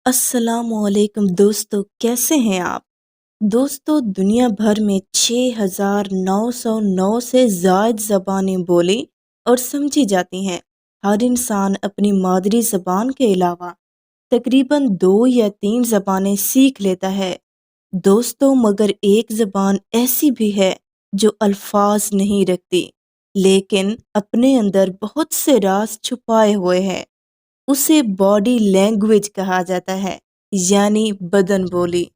अस्सलाम वालेकुम दोस्तों, कैसे हैं आप? दोस्तों, दुनिया भर में 6,909 से ज़ायद ज़बानें बोली और समझी जाती हैं। हर इंसान अपनी मादरी ज़बान के अलावा तकरीबन 2 या 3 ज़बानें सीख लेता है। दोस्तों, मगर एक ज़बान ऐसी भी है जो अल्फाज नहीं रखती, लेकिन अपने अंदर बहुत से राज छुपाए हुए हैं। उसे बॉडी लैंग्वेज कहा जाता है, यानी बदन बोली।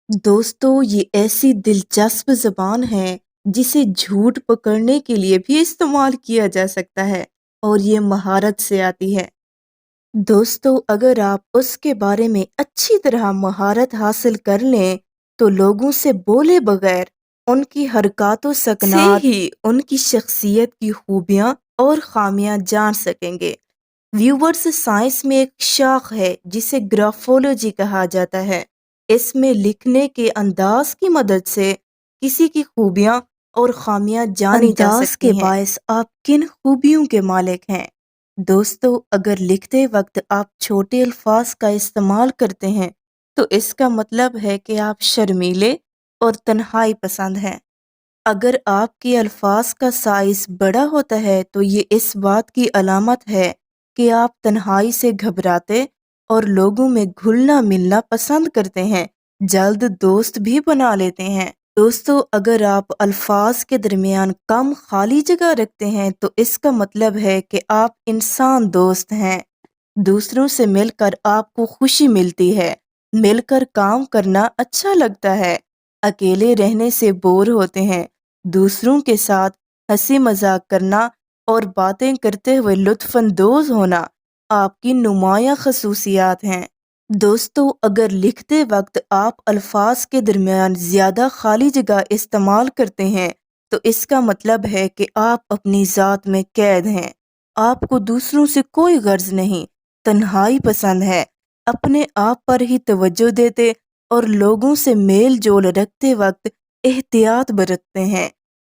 दोस्तों, ये ऐसी दिलचस्प ज़बान है जिसे झूठ पकड़ने के लिए भी इस्तेमाल किया जा सकता है और ये महारत से आती है। दोस्तों, अगर आप उसके बारे में अच्छी तरह महारत हासिल कर लें तो लोगों से बोले बगैर उनकी हरकतों सकनात से ही उनकी शख्सियत की खूबियां और खामियां जान सकेंगे। व्यूवर्स, साइंस में एक शाख है जिसे ग्राफोलॉजी कहा जाता है। इसमें लिखने के अंदाज की मदद से किसी की खूबियां और खामियां जानी जा अंदाज सकती के हैं। बायस आप किन खूबियों के मालिक हैं? दोस्तों, अगर लिखते वक्त आप छोटे अल्फाज का इस्तेमाल करते हैं तो इसका मतलब है कि आप शर्मीले और तन्हाई पसंद हैं। अगर आपके अल्फाज का साइज बड़ा होता है तो ये इस बात की अलामत है कि आप तन्हाई से घबराते और लोगों में घुलना मिलना पसंद करते हैं, जल्द दोस्त भी बना लेते हैं। दोस्तों, अगर आप अल्फाज के दरमियान कम खाली जगह रखते हैं तो इसका मतलब है कि आप इंसान दोस्त हैं। दूसरों से मिलकर आपको खुशी मिलती है, मिलकर काम करना अच्छा लगता है, अकेले रहने से बोर होते हैं। दूसरों के साथ हंसी मजाक करना और बातें करते हुए लुत्फानंदोज होना आपकी नुमाया खसूसियात हैं। दोस्तों, अगर लिखते वक्त आप अल्फाज के दरमियान ज़्यादा खाली जगह इस्तेमाल करते हैं तो इसका मतलब है कि आप अपनी ज़ात में कैद हैं। आपको दूसरों से कोई गर्ज नहीं, तन्हाई पसंद है, अपने आप पर ही तवज्जो देते और लोगों से मेल जोल रखते वक्त एहतियात बरतते हैं।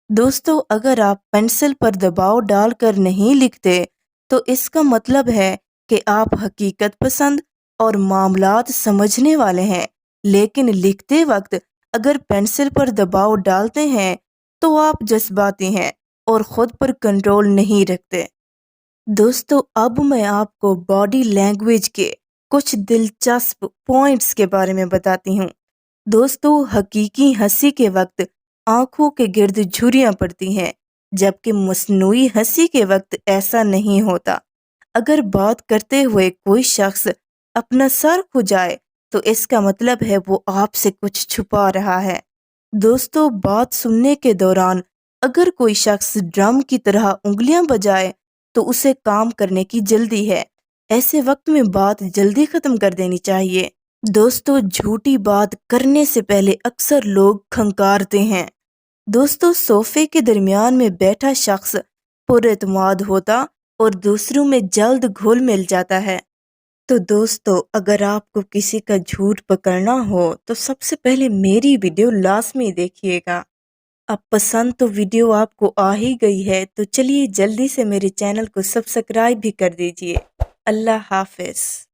दोस्तों, अगर आप पेंसिल पर दबाव डालकर नहीं लिखते तो इसका मतलब है कि आप हकीकत पसंद और मामलात समझने वाले हैं, लेकिन लिखते वक्त अगर पेंसिल पर दबाव डालते हैं तो आप जज्बाती हैं और खुद पर कंट्रोल नहीं रखते। दोस्तों, अब मैं आपको बॉडी लैंग्वेज के कुछ दिलचस्प पॉइंट्स के बारे में बताती हूँ। दोस्तों, हकीकी हंसी के वक्त आंखों के गिर्द झुर्रियां पड़ती हैं, जबकि मसनूई हंसी के वक्त ऐसा नहीं होता। अगर बात करते हुए कोई शख्स अपना सर खुजाए तो इसका मतलब है वो आपसे कुछ छुपा रहा है। दोस्तों, बात सुनने के दौरान अगर कोई शख्स ड्रम की तरह उंगलियां बजाए तो उसे काम करने की जल्दी है। ऐसे वक्त में बात जल्दी खत्म कर देनी चाहिए। दोस्तों, झूठी बात करने से पहले अक्सर लोग खंकारते हैं। दोस्तों, सोफे के दरमियान में बैठा शख्स पुरएतमाद होता और दूसरों में जल्द घुल मिल जाता है। तो दोस्तों, अगर आपको किसी का झूठ पकड़ना हो तो सबसे पहले मेरी वीडियो लाजमी देखिएगा। अब पसंद तो वीडियो आपको आ ही गई है तो चलिए जल्दी से मेरे चैनल को सब्सक्राइब भी कर दीजिए। अल्लाह हाफिज।